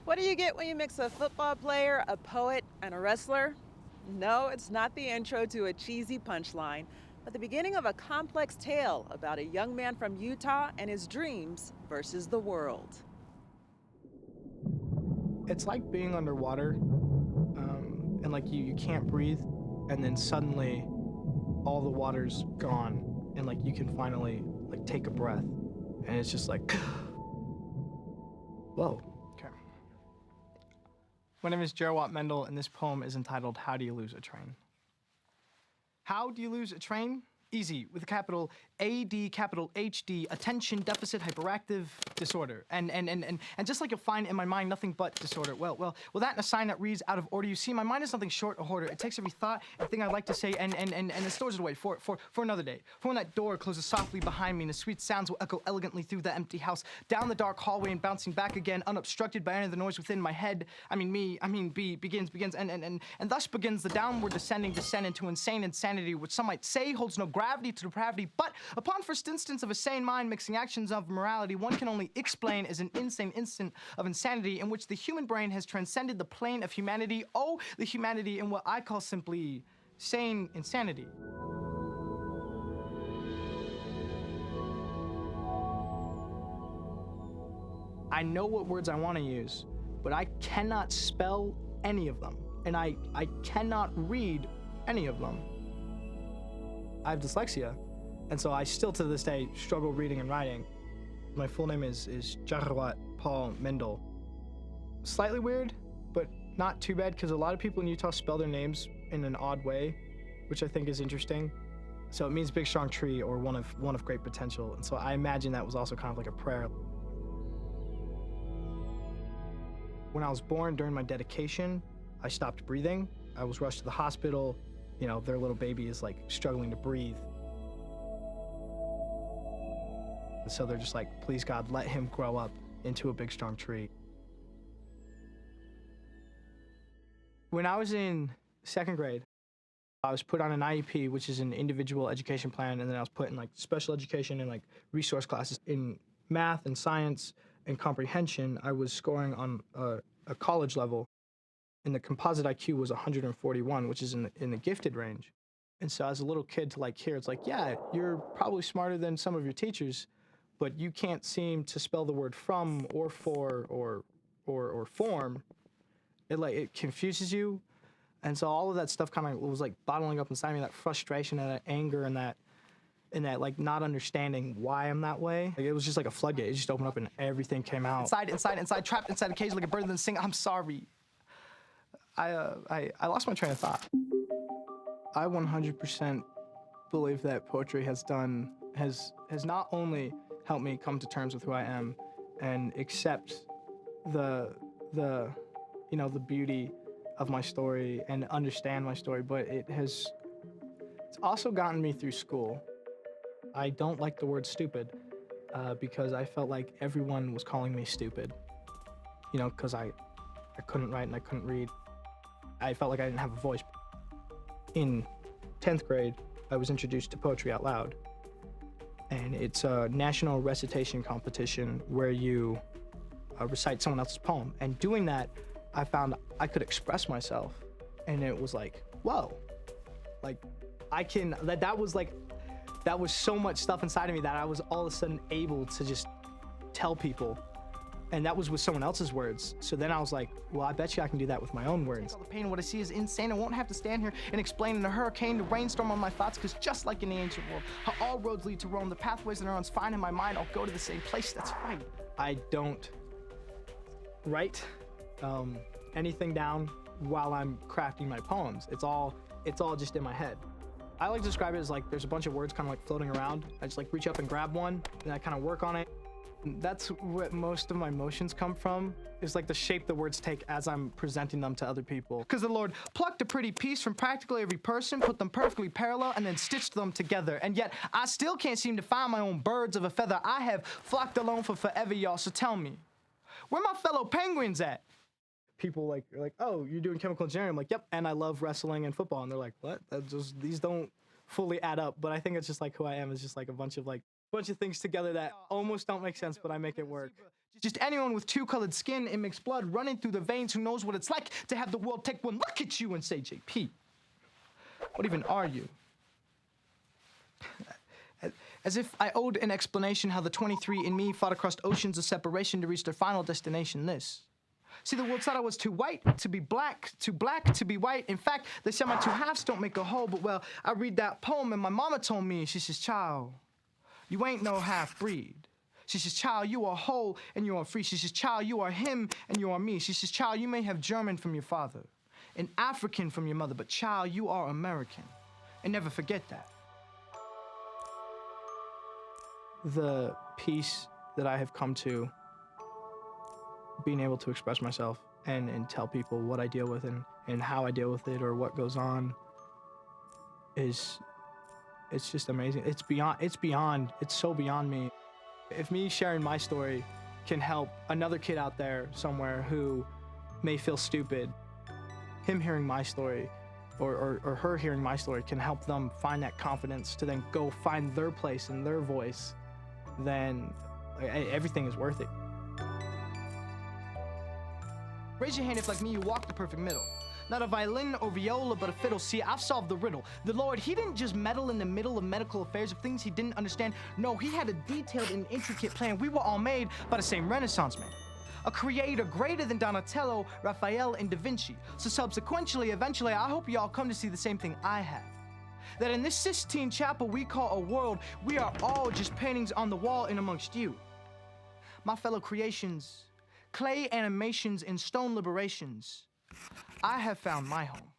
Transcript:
What do you get when you mix a football player, a poet, and a wrestler? No, it's not the intro to a cheesy punchline, but the beginning of a complex tale about a young man from Utah and his dreams versus the world. It's like being underwater, and like you can't breathe, and then suddenly all the water's gone, and like you can finally like take a breath, and it's just like, whoa. Okay. My name is Jaruwat Maendl, and this poem is entitled "How Do You Lose a Train?" How do you lose a train? Easy, with a capital AD, capital HD, attention deficit hyperactive disorder. And just like you'll find in my mind, nothing but disorder. Well, that and a sign that reads out of order. You see, my mind is nothing short of hoarder. It takes every thought and thing I'd like to say and it stores it away for another day. For when that door closes softly behind me and the sweet sounds will echo elegantly through the empty house, down the dark hallway and bouncing back again, unobstructed by any of the noise within my head. Begins, and thus begins the downward descend into insane insanity, which some might say holds no gravity to depravity, but upon first instance of a sane mind mixing actions of morality, one can only explain as an insane instant of insanity in which the human brain has transcended the plane of humanity, the humanity in what I call simply sane insanity. I know what words I want to use, but I cannot spell any of them, and I cannot read any of them. I have dyslexia, and so I still to this day struggle reading and writing. My full name is Jaruwat Paul Maendl. Slightly weird, but not too bad, because a lot of people in Utah spell their names in an odd way, which I think is interesting. So it means big strong tree or one of great potential, and so I imagine that was also kind of like a prayer. When I was born, during my dedication, I stopped breathing. I was rushed to the hospital. You know, their little baby is like struggling to breathe. So they're just like, please God, let him grow up into a big, strong tree. When I was in second grade, I was put on an IEP, which is an individual education plan, and then I was put in like special education and like resource classes. In math and science and comprehension, I was scoring on a college level, and the composite IQ was 141, which is in the gifted range. And so as a little kid to like hear, it's like, yeah, you're probably smarter than some of your teachers, but you can't seem to spell the word from or for or form. It confuses you. And so all of that stuff kind of was like bottling up inside me, that frustration and that anger and that like not understanding why I'm that way. Like, it was just like a floodgate. It just opened up and everything came out. Inside, trapped inside a cage like a bird and sing, I'm sorry. I lost my train of thought. I 100% believe that poetry has not only helped me come to terms with who I am and accept the beauty of my story and understand my story, but it's also gotten me through school. I don't like the word stupid because I felt like everyone was calling me stupid, you know, because I couldn't write and I couldn't read. I felt like I didn't have a voice. In 10th grade, I was introduced to Poetry Out Loud. And it's a national recitation competition where you recite someone else's poem. And doing that, I found I could express myself. And it was like, whoa, like that was so much stuff inside of me that I was all of a sudden able to just tell people. And that was with someone else's words. So then I was like, well, I bet you I can do that with my own words. All the pain, what I see is insane. I won't have to stand here and explain in a hurricane, the rainstorm on my thoughts, because just like in the ancient world, how all roads lead to Rome, the pathways and neurons find in my mind, I'll go to the same place, that's right. I don't write anything down while I'm crafting my poems. It's all just in my head. I like to describe it as like there's a bunch of words kind of like floating around. I just like reach up and grab one, and I kind of work on it. That's what most of my emotions come from, is like the shape the words take as I'm presenting them to other people. Because the Lord plucked a pretty piece from practically every person, put them perfectly parallel, and then stitched them together. And yet, I still can't seem to find my own birds of a feather. I have flocked alone for forever, y'all, so tell me, where my fellow penguins at? People are like, oh, you're doing chemical engineering? I'm like, yep, and I love wrestling and football. And they're like, what? These don't fully add up. But I think it's just like who I am, is just like a bunch of like bunch of things together that almost don't make sense, but I make it work. Just anyone with two-colored skin and mixed blood running through the veins who knows what it's like to have the world take one look at you and say, JP, what even are you? As if I owed an explanation how the 23 in me fought across oceans of separation to reach their final destination, this. See, the world said I was too white to be black, too black to be white. In fact, they said my two halves don't make a whole, but well, I read that poem and my mama told me, she says, child, you ain't no half-breed. She says, child, you are whole and you are free. She says, child, you are him and you are me. She says, child, you may have German from your father, and African from your mother, but child, you are American. And never forget that. The peace that I have come to being able to express myself and tell people what I deal with and how I deal with it or what goes on it's just amazing. It's so beyond me. If me sharing my story can help another kid out there somewhere who may feel stupid, him hearing my story or her hearing my story can help them find that confidence to then go find their place and their voice, then everything is worth it. Raise your hand if, like me, you walk the perfect middle. Not a violin or viola, but a fiddle. See, I've solved the riddle. The Lord, he didn't just meddle in the middle of medical affairs of things he didn't understand. No, he had a detailed and intricate plan. We were all made by the same Renaissance man. A creator greater than Donatello, Raphael, and Da Vinci. So subsequently, eventually, I hope you all come to see the same thing I have. That in this Sistine Chapel we call a world, we are all just paintings on the wall and amongst you. My fellow creations, clay animations and stone liberations, I have found my home.